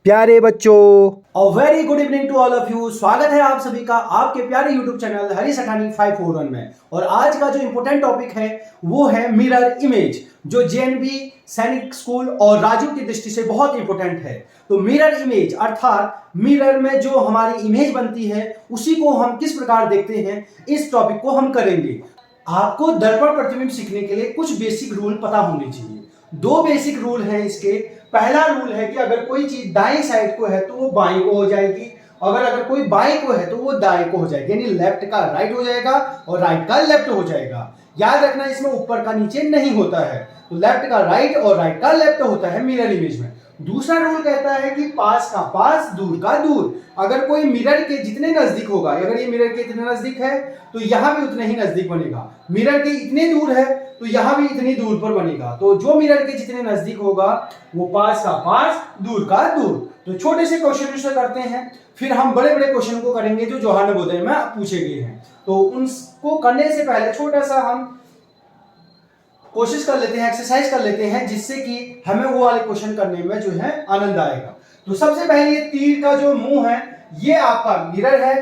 प्यारे बच्चों, very good evening to all of you. स्वागत है आप सभी का आपके प्यारे यूट्यूब चैनल हरीश अठानी 541 में। और आज का जो इंपॉर्टेंट टॉपिक है वो है मिरर इमेज, जो जेएनवी सैनिक स्कूल और राजू की दृष्टि से बहुत इंपॉर्टेंट है। तो मिरर इमेज अर्थात मिरर में जो हमारी इमेज बनती है उसी को हम किस प्रकार देखते हैं, इस टॉपिक को हम करेंगे। आपको दर्पण प्रतिबिंब सीखने के लिए कुछ बेसिक रूल पता होने चाहिए। दो बेसिक रूल हैं इसके। पहला रूल है कि अगर कोई चीज दाएं साइड को है तो वो बाएं को हो जाएगी, अगर कोई बाएं को है तो वो दाएं को हो जाएगी, यानी लेफ्ट का राइट हो जाएगा और राइट का लेफ्ट हो जाएगा। याद रखना इसमें ऊपर का नीचे नहीं होता है, तो लेफ्ट का राइट और राइट का लेफ्ट होता है मिरर इमेज में। दूसरा रूल कहता है कि पास का पास, दूर का दूर। अगर कोई मिरर के जितने नजदीक होगा, अगर ये मिरर के इतने नजदीक है तो यहां भी उतने ही नजदीक बनेगा। मिरर के इतने दूर है तो यहां भी इतनी दूर पर बनेगा। तो जो मिरर के जितने नजदीक होगा वो पास का पास, दूर का दूर। तो छोटे से क्वेश्चन से करते हैं, फिर हम बड़े बड़े क्वेश्चन को करेंगे जो जवाहर नवोदय में पूछे गए हैं। तो उनको करने से पहले छोटा सा हम कोशिश कर लेते हैं, एक्सरसाइज कर लेते हैं, जिससे कि हमें वो वाले क्वेश्चन करने में जो है आनंद आएगा। तो सबसे पहले ये तीर का जो मुंह है ये आपका मिरर है,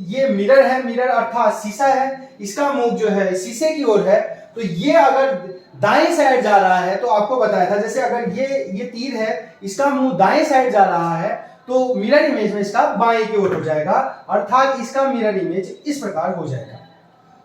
ये मिरर है, मिरर अर्थात शीशा है। इसका मुंह जो है शीशे की ओर है, तो ये अगर दाएं साइड जा रहा है तो आपको बताया था, जैसे अगर ये तीर है, इसका मुंह दाएं साइड जा रहा है तो मिरर इमेज में इसका बाएं की ओर हो जाएगा, अर्थात इसका मिरर इमेज इस प्रकार हो जाएगा।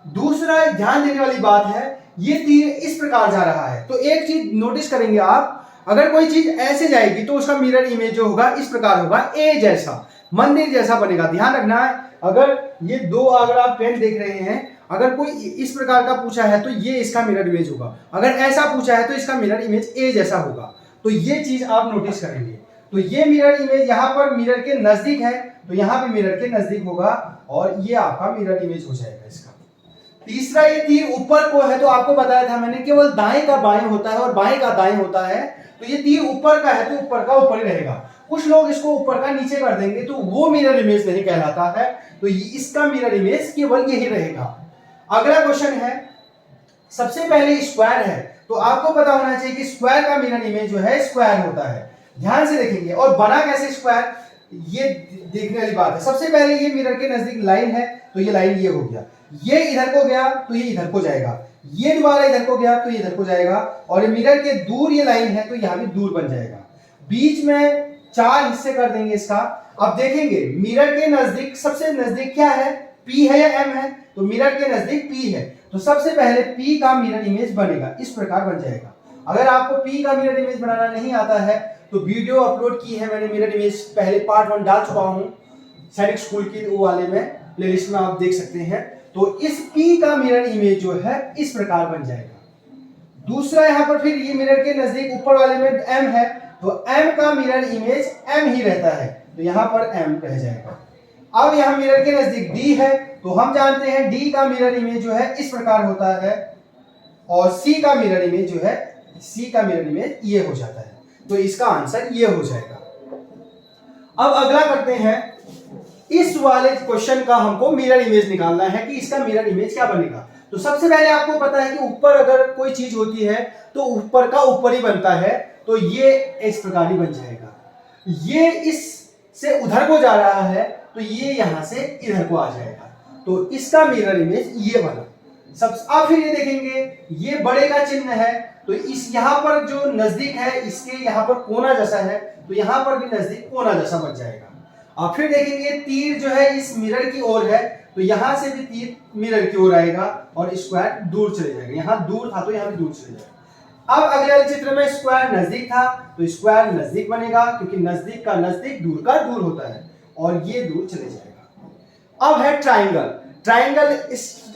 दूसरा ध्यान देने वाली बात है, ये तीर इस प्रकार जा रहा है, तो एक चीज नोटिस करेंगे आप, अगर कोई चीज ऐसे जाएगी तो उसका मिरर इमेज जो होगा इस प्रकार होगा, ए जैसा, मंदिर जैसा बनेगा। ध्यान रखना है, अगर ये दो अगर आप पेन देख रहे हैं, अगर कोई इस प्रकार का पूछा है तो ये इसका मिरर इमेज होगा, अगर ऐसा पूछा है तो इसका मिरर इमेज ए जैसा होगा। तो ये चीज आप नोटिस करेंगे। तो ये मिरर इमेज यहाँ पर मिरर के नजदीक है, तो यहाँ पे मिरर के नजदीक होगा और ये आपका मिरर इमेज हो जाएगा इसका। तीसरा, ये तीर ऊपर को है तो आपको बताया था मैंने, केवल दाएं का बाएं होता है और बाएं का दाएं होता है। तो ये तीर ऊपर का है तो ऊपर का ऊपर ही रहेगा। कुछ लोग इसको ऊपर का नीचे कर देंगे तो वो मिरर इमेज नहीं कहलाता है, तो इसका मिरर इमेज केवल यही रहेगा। अगला क्वेश्चन है, सबसे पहले स्क्वायर है तो आपको पता होना चाहिए कि स्क्वायर का मिरर इमेज जो है स्क्वायर होता है। ध्यान से देखेंगे, और बना कैसे स्क्वायर ये देखने वाली बात है। सबसे पहले ये मिरर के नजदीक लाइन है तो ये लाइन ये हो गया, ये इधर को गया तो ये इधर को जाएगा, ये दोबारा इधर को गया तो ये इधर को जाएगा, और ये मिरर के दूर ये लाइन है तो यहां भी दूर बन जाएगा। बीच में चार हिस्से कर देंगे इसका। अब देखेंगे मिरर के नजदीक, सबसे नजदीक क्या है, P है या M है, तो मिरर के नजदीक P है, तो सबसे पहले P का मिरर इमेज बनेगा, इस प्रकार बन जाएगा। अगर आपको P का मिरर इमेज बनाना नहीं आता है तो वीडियो अपलोड की है मैंने, मिरर इमेज पहले पार्ट 1 डाल चुका हूं सैनिक स्कूल की वो वाले में, प्लेलिस्ट में आप देख सकते हैं। तो इस P का मिरर इमेज जो है इस प्रकार बन जाएगा। दूसरा, यहां पर फिर ये मिरर के नजदीक ऊपर वाले में M है, तो M का मिरर इमेज M ही रहता है, तो यहां पर M रह जाएगा। अब यहां मिरर के नजदीक D है, तो हम जानते हैं D का मिरर इमेज जो है इस प्रकार होता है, और C का मिरर इमेज जो है, C का मिरर इमेज ये हो जाता है, तो इसका आंसर ये हो जाएगा। अब अगला करते हैं, इस वाले क्वेश्चन का हमको मिरर इमेज निकालना है कि इसका मिरर इमेज क्या बनेगा। तो सबसे पहले आपको पता है कि ऊपर अगर कोई चीज होती है तो ऊपर का ऊपर ही बनता है, तो ये इस प्रकार ही बन जाएगा। ये इस से उधर को जा रहा है तो ये यहां से इधर को आ जाएगा, तो इसका मिरर इमेज ये बना। सब आप फिर ये देखेंगे, ये बड़े का चिन्ह है तो इस यहां पर जो नजदीक है इसके यहां पर कोना जैसा है, तो यहां पर भी नजदीक कोना जैसा बन जाएगा। आप फिर देखेंगे तीर जो है इस मिरर की ओर है, तो यहां से भी तीर मिरर की ओर आएगा और स्क्वायर दूर चले जाएगा, यहां दूर था तो यहां भी दूर चले जाएगा। अब अगले वाले चित्र में स्क्वायर नजदीक था तो स्क्वायर नजदीक बनेगा, क्योंकि नजदीक का नजदीक, दूर का दूर होता है, और ये दूर चले जाएगा। अब है ट्राइंगल। ट्राइंगल,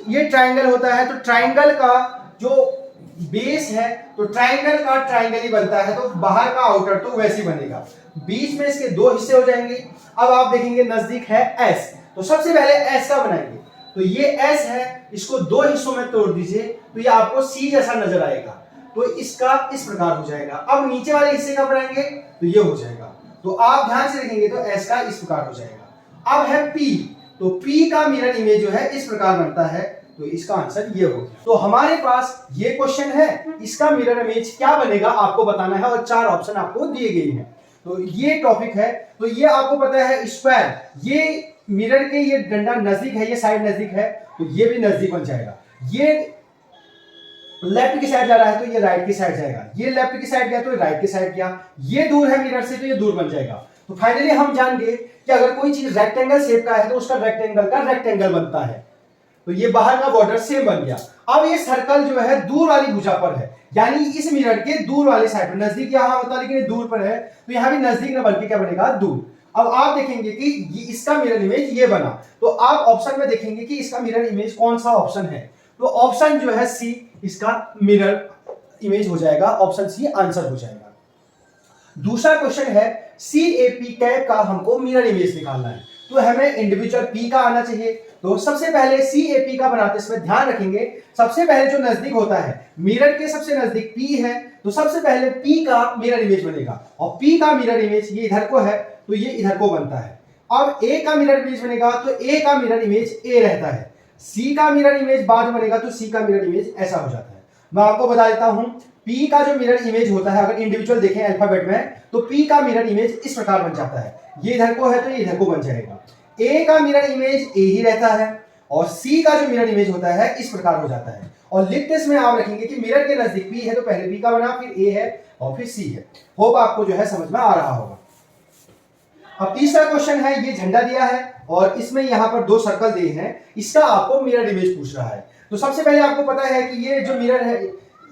ये ट्राइंगल होता है, तो ट्राइंगल का जो बेस है तो ट्राइंगल का ट्राइंगल ही बनता है, तो बाहर का आउटर तो वैसे ही बनेगा। बीच में इसके दो हिस्से हो जाएंगे। अब आप देखेंगे नजदीक है S, तो सबसे पहले S का बनाएंगे, तो ये S है, इसको दो हिस्सों में तोड़ दीजिए तो ये आपको C जैसा नजर आएगा, तो इसका इस प्रकार हो जाएगा। अब नीचे वाले हिस्से का बनाएंगे तो ये हो जाएगा, तो आप ध्यान से देखेंगे तो S का इस प्रकार हो जाएगा। अब है P, तो P का मिरर इमेज जो है इस प्रकार बनता है, तो इसका आंसर ये हो गया। तो हमारे पास ये क्वेश्चन है, इसका मिरर इमेज क्या बनेगा आपको बताना है, और चार ऑप्शन आपको दिए गए हैं। तो ये टॉपिक है। तो ये आपको पता है स्क्वायर, ये मिरर के ये डंडा नजदीक है, ये साइड नजदीक है, तो ये भी नजदीक बन जाएगा। ये लेफ्ट की साइड जा रहा है तो ये राइट की साइड जाएगा, ये लेफ्ट की साइड गया तो राइट की साइड गया, ये दूर है मिरर से तो ये दूर बन जाएगा। तो फाइनली हम जान गए कि अगर कोई चीज रेक्टेंगल शेप का है तो उसका रेक्टेंगल का रेक्टेंगल बनता है। तो ये बाहर का बॉर्डर सेम बन गया। अब ये सर्कल जो है दूर वाली भुजा पर है, यानी इस मिरर के दूर वाले साइड पर, नजदीक यहां होता है लेकिन ये दूर पर है, तो यहां भी नजदीक ना बल्कि क्या बनेगा, दूर। अब आप देखेंगे कि इसका मिरर इमेज ये बना, तो आप ऑप्शन में देखेंगे कि इसका मिरर इमेज कौन सा ऑप्शन है, तो ऑप्शन जो है सी इसका मिरर इमेज हो जाएगा, ऑप्शन सी आंसर हो जाएगा। दूसरा क्वेश्चन है CAP कैप का हमको मिरर इमेज निकालना है, तो हमें इंडिविजुअल P का आना चाहिए। तो सबसे पहले CAP का बनाते समय ध्यान रखेंगे, सबसे पहले जो नजदीक होता है मिरर के सबसे नजदीक P है, तो सबसे पहले P का मिरर इमेज बनेगा, और P का मिरर इमेज ये इधर को है तो ये इधर को बनता है। अब A का मिरर इमेज बनेगा तो A का मिरर इमेज A रहता है, C का मिरर इमेज बाद में बनेगा तो C का मिरर इमेज ऐसा हो जाता है। मैं आपको बता देता हूं P का जो मिरर इमेज होता है, अगर इंडिविजुअल देखें अल्फाबेट में, तो P का मिरर इमेज इस प्रकार बन जाता है, ये इधर को है तो ये इधर को बन जाएगा। A का मिरर इमेज A ही रहता है, और C का जो मिरर इमेज होता है इस प्रकार हो जाता है। और लिखते समय आप रखेंगे कि मिरर के नजदीक P है तो पहले B का बना, फिर A है और फिर C है। होप आपको जो है समझ में आ रहा होगा। अब तीसरा क्वेश्चन है, ये झंडा दिया है और इसमें यहां पर 2 सर्कल दिए हैं, इसका आपको मिरर इमेज पूछ रहा है। तो सबसे पहले आपको पता है कि ये जो मिरर है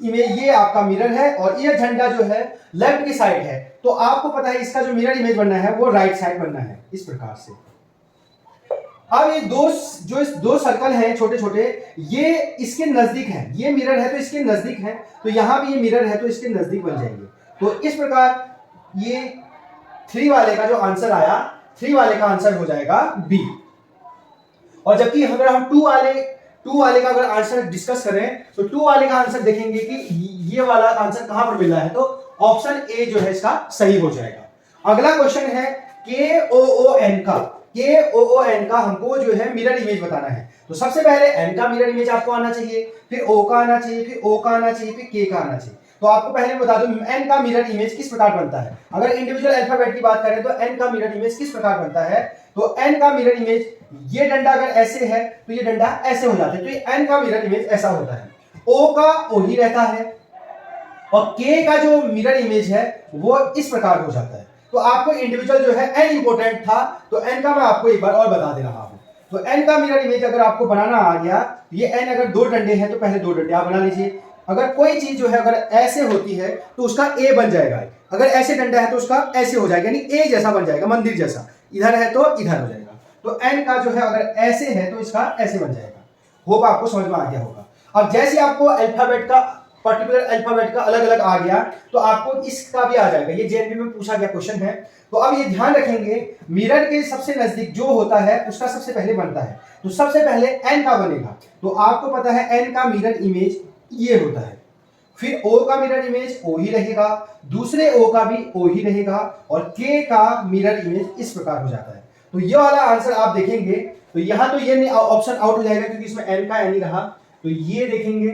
इमेज, ये आपका मिरर है और ये झंडा जो है लेफ्ट की साइड है, तो आपको पता है इसका जो मिरर इमेज बनना है वो राइट साइड बनना है इस प्रकार से। अब ये दो सर्कल हैं छोटे छोटे, ये इसके नजदीक है, ये मिरर है तो इसके नजदीक है, तो यहां भी ये मिरर है तो इसके नजदीक बन जाएंगे। तो इस प्रकार ये 3 वाले का जो आंसर आया, 3 वाले का आंसर हो जाएगा बी। और जबकि अगर हम 2 वाले का अगर आंसर डिस्कस करें तो 2 वाले का आंसर देखेंगे कि ये वाला आंसर कहां पर मिला है, तो ऑप्शन ए जो है इसका सही हो जाएगा। अगला क्वेश्चन है KOON का हमको जो है मिरर इमेज बताना है। तो सबसे पहले N का मिरर इमेज आपको आना चाहिए, फिर O का आना चाहिए, फिर O का आना चाहिए, फिर K का आना चाहिए। तो आपको पहले बता दूं N का मिरर इमेज किस प्रकार बनता है। अगर इंडिविजुअल अल्फाबेट की बात करें तो N का मिरर इमेज किस प्रकार बनता है, तो N का मिरर इमेज, ये डंडा अगर ऐसे है तो ये डंडा ऐसे हो जाता है, तो ये N का मिरर इमेज ऐसा होता है। O का O ही रहता है, और K का जो मिरर इमेज है वो इस प्रकार हो जाता है। तो आपको इंडिविजुअल जो है N इंपॉर्टेंट था, तो N का मैं आपको एक बार और बता दे रहा हूं। तो N का मिरर इमेज अगर आपको बनाना आ गया, ये N अगर 2 डंडे हैं तो पहले 2 डंडे आप बना लीजिए। अगर कोई चीज जो है अगर ऐसे होती है तो उसका A बन जाएगा, अगर ऐसे डंडा है तो उसका ऐसे हो जाएगा, यानी A जैसा बन जाएगा, मंदिर जैसा, इधर है तो इधर हो जाएगा। तो N का जो है अगर ऐसे है तो इसका ऐसे बन जाएगा। होप आपको समझ में आ गया होगा। अब जैसे आपको अल्फाबेट का, पर्टिकुलर अल्फाबेट का अलग अलग आ गया, तो आपको इसका भी आ जाएगा। ये जेएनबी में पूछा गया क्वेश्चन है। तो अब ये ध्यान रखेंगे, मिरर के सबसे नजदीक जो होता है उसका सबसे पहले बनता है, तो सबसे पहले N का बनेगा। तो आपको पता है N का मिरर इमेज ये होता है, फिर O का मिरर इमेज O ही रहेगा, दूसरे O का भी O ही रहेगा, और K का मिरर इमेज इस प्रकार हो जाता है। तो ये वाला आंसर आप देखेंगे तो यहां तो ये ऑप्शन आउट हो जाएगा क्योंकि इसमें N का N ही रहा, तो ये देखेंगे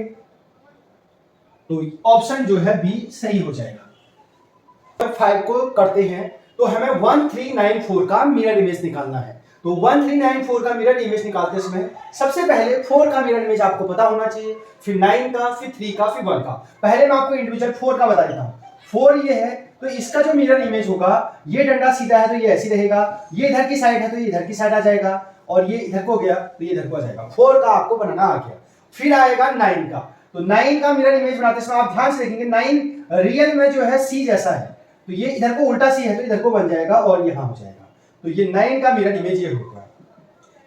तो ऑप्शन जो है बी सही हो जाएगा। 5 को करते हैं तो हमें 1394 का मिरर इमेज निकालना है। तो 1394 का मिरर इमेज निकालते समय सबसे पहले 4 का मिरर इमेज आपको पता होना चाहिए, फिर 9 का, फिर 3 का, फिर 1 का। पहले मैं आपको इंडिविजुअल 4 का बता देता हूं। 4 ये है तो इसका जो मिरर इमेज होगा, ये डंडा सीधा है तो ये ऐसे रहेगा, ये इधर की साइड है तो ये इधर की साइड आ जाएगा, और ये इधर को गया तो ये इधर को आ जाएगा। 4 का आपको बनाना आ गया। फिर आएगा 9 का, तो 9 का मिरर इमेज बनाते समय आप ध्यान से देखेंगे 9 रियल में जो है सी जैसा है, तो ये इधर को उल्टा सी है तो इधर को बन जाएगा और यहां हो जाएगा। तो ये 9 का मिरर इमेज ये होगा।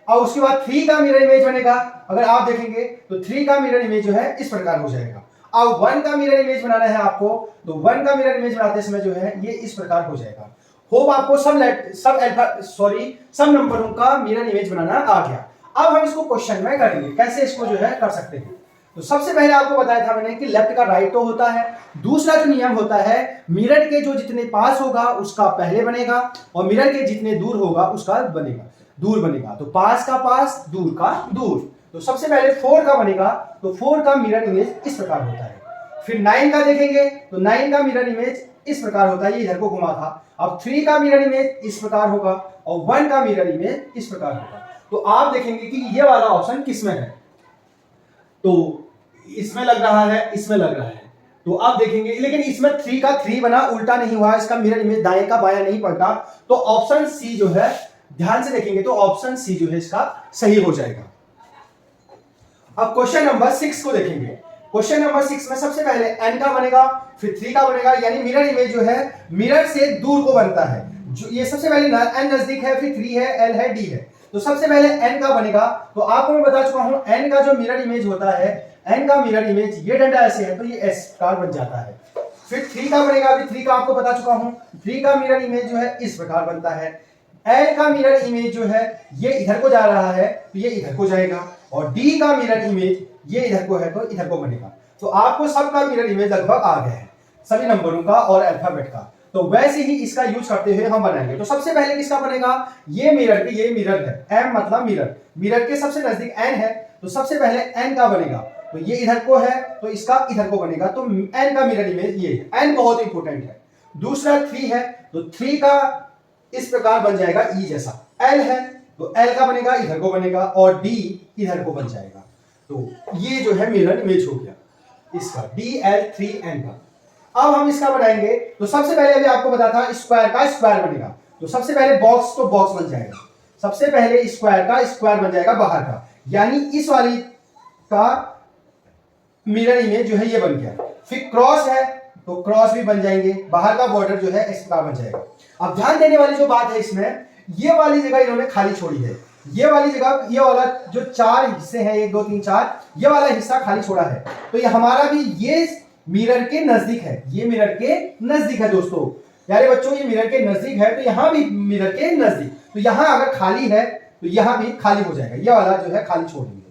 और उसके बाद 3 का मिरर इमेज बनेगा, अगर आप देखेंगे तो 3 का मिरर इमेज जो है इस प्रकार हो जाएगा। अब 1 का मिरर इमेज बनाना है आपको, तो 1 का मिरर इमेज बनाते समय जो है ये इस प्रकार हो जाएगा। होप आपको सब नंबरों का मिरर इमेज बनाना आ गया। अब हम इसको क्वेश्चन में करेंगे, कैसे इसको जो है कर सकते हैं। तो सबसे पहले आपको बताया था मैंने कि लेफ्ट का राइट तो होता है। दूसरा जो नियम होता है, मिरर के जो जितने पास होगा उसका पहले बनेगा, और मिरर के जितने दूर होगा उसका दूर बनेगा। तो पास का पास, दूर का दूर। तो सबसे पहले 4 का बनेगा, तो 4 का मिरर इमेज इस प्रकार होता है। फिर 9 का देखेंगे तो 9 का मिरर इमेज इस प्रकार होता है, ये इधर को घुमा था। अब 3 का मिरर इमेज इस प्रकार होगा और 1 का मिरर इमेज इस प्रकार होगा। तो आप देखेंगे कि ये वाला ऑप्शन किसमें है, तो इसमें लग रहा है, इसमें लग रहा है। तो आप देखेंगे, लेकिन इसमें 3 का 3 बना, उल्टा नहीं हुआ, इसका मिरर इमेज दाएं का बायां नहीं पलटा। तो ऑप्शन सी जो है, ध्यान से देखेंगे तो ऑप्शन सी जो है इसका सही हो जाएगा। अब क्वेश्चन नंबर 6 को देखेंगे। क्वेश्चन नंबर 6 में सबसे पहले n का बनेगा, फिर 3 का बनेगा, यानी मिरर इमेज जो है मिरर से दूर को बनता है। जो ये सबसे पहले n नजदीक है, फिर 3 है, l है, d है। तो सबसे पहले n का बनेगा, तो आपको मैं बता चुका हूं n का जो मिरर इमेज होता है, n का मिरर इमेज ये डंडा ऐसे है तो ये s प्रकार बन जाता है। फिर 3 का बनेगा, अभी 3 का आपको बता चुका हूं, 3 का मिरर इमेज जो है इस प्रकार बनता है। l का मिरर इमेज जो है ये इधर को जा रहा है तो ये इधर को जाएगा, और d का मिरर इमेज ये इधर को है तो इधर को बनेगा। तो आपको सबका मिरर इमेज लगभग आ गया है, सभी नंबरों का और अल्फाबेट का। तो वैसे ही इसका यूज करते हुए हम बनाएंगे। तो सबसे पहले किसका बनेगा, ये मिरर के, ये मिरर है, m मतलब मिरर, मिरर के सबसे नजदीक n है, तो सबसे पहले n का बनेगा। तो ये इधर को है तो इसका इधर को बनेगा, तो n का मिरर इमेज ये है, n बहुत इंपॉर्टेंट है। दूसरा 3 है, तो 3 का इस प्रकार बन जाएगा ई जैसा। l है तो l का बनेगा, इधर को बनेगा, और d इधर को बन जाएगा। तो ये जो है मिरर इमेज हो गया इसका, DL3N का। अब हम इसका बनाएंगे, तो सबसे पहले अभी आपको बताया था स्क्वायर का स्क्वायर बनेगा। तो सबसे पहले बॉक्स, तो बॉक्स बन जाएगा, सबसे पहले स्क्वायर का स्क्वायर बन जाएगा बाहर का, यानी इस वाली का मिरर इमेज जो है ये बन गया। फिर क्रॉस है तो क्रॉस भी बन जाएंगे, बाहर का बॉर्डर जो है इस प्रकार बन जाएगा। अब ध्यान देने वाली जो बात है इसमें, ये वाली जगह इन्होंने खाली छोड़ी है, ये वाली जगह, ये वाला जो 4 हिस्से हैं, 1 2 3 4, ये वाला हिस्सा खाली छोड़ा है। तो ये हमारा भी ये मिरर के नजदीक है, ये मिरर के नजदीक है दोस्तों, यारे बच्चों ये मिरर के नजदीक है, तो यहां भी मिरर के नजदीक, तो यहां अगर खाली है तो यहां भी खाली हो जाएगा, ये वाला जो है खाली छोड़ देंगे।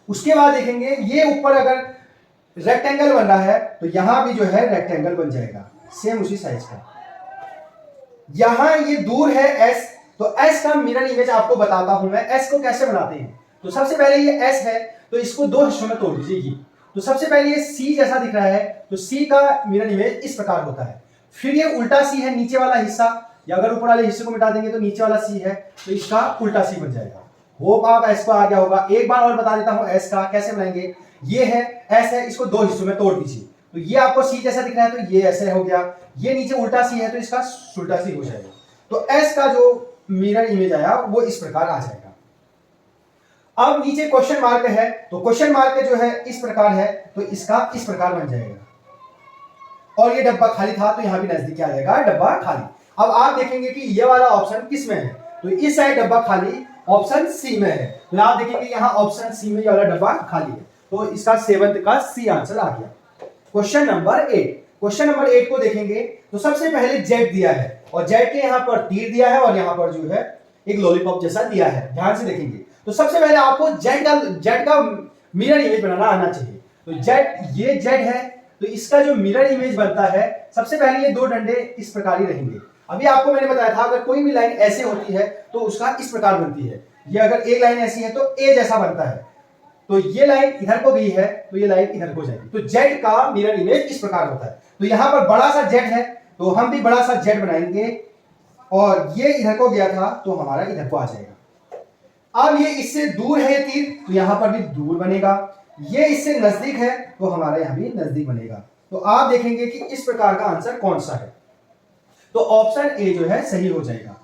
उसके बाद देखेंगे ये ऊपर अगर रेक्टेंगल बन रहा है तो यहां भी जो है रेक्टेंगल बन जाएगा, सेम उसी साइज का। यहां ये दूर है s, तो s का मिरर इमेज आपको बताता हूं मैं, s को कैसे बनाते हैं। तो सबसे पहले ये s है तो इसको 2 हिस्सों में तोड़ दीजिए। तो सबसे पहले ये c जैसा दिख रहा है, तो c का मिरर इमेज इस प्रकार होता है। फिर ये उल्टा c है, नीचे वाला हिस्सा, या अगर ऊपर वाले हिस्से को मिटा देंगे तो नीचे वाला c है, तो इसका उल्टा c बन जाएगा। होप आप s को आ गया होगा। एक बार और बता देता हूं s का कैसे बनाएंगे। ये है s है, इसको 2 हिस्सों में तोड़ दीजिए, तो ये आपको c जैसा दिख रहा है तो ये ऐसे हो गया, ये नीचे उल्टा c है तो इसका उल्टा c हो जाएगा। तो s का जो मिरर इमेज आया वो इस प्रकार आ जाएगा। अब नीचे क्वेश्चन मार्क है, तो क्वेश्चन मार्क जो है इस प्रकार है, तो इसका इस प्रकार बन जाएगा। और ये डब्बा खाली था तो यहां भी नजदीक आ जाएगा डब्बा खाली। अब आप देखेंगे कि ये वाला ऑप्शन किस में है, तो इस साइड डब्बा खाली ऑप्शन सी में है। तो आप देखेंगे यहां ऑप्शन सी में ये वाला डब्बा खाली है, तो इसका 7th का सी आंसर आ गया। क्वेश्चन नंबर 8, क्वेश्चन नंबर 8 को देखेंगे, तो सबसे पहले जेड दिया है, और जेड के यहां पर तीर दिया है, और यहां पर जो है एक लॉलीपॉप जैसा दिया है। ध्यान से देखेंगे, तो सबसे पहले आपको जेड का मिरर इमेज बनाना आना चाहिए। तो जेड, ये जेड है, तो इसका जो मिरर इमेज बनता है, सबसे पहले ये 2 डंडे इस प्रकार ही रहेंगे। अभी आपको मैंने बताया था अगर कोई भी लाइन ऐसे होती है तो उसका इस प्रकार बनती है। ये अगर एक लाइन ऐसी है तो ए जैसा बनता है, तो ये लाइन इधर को गई है तो ये लाइन इधर को जाएगी। तो जेड का मिरर इमेज इस प्रकार होता है। तो यहां पर बड़ा सा जेड है तो हम भी बड़ा सा जेड बनाएंगे, और ये इधर को गया था तो हमारा इधर को आ जाएगा। अब ये इससे दूर है तीर, तो यहां पर भी दूर बनेगा। ये इससे नजदीक है तो हमारा यहां भी नजदीक बनेगा। तो आप देखेंगे कि इस प्रकार का आंसर कौन सा है, तो ऑप्शन ए जो है सही हो जाएगा।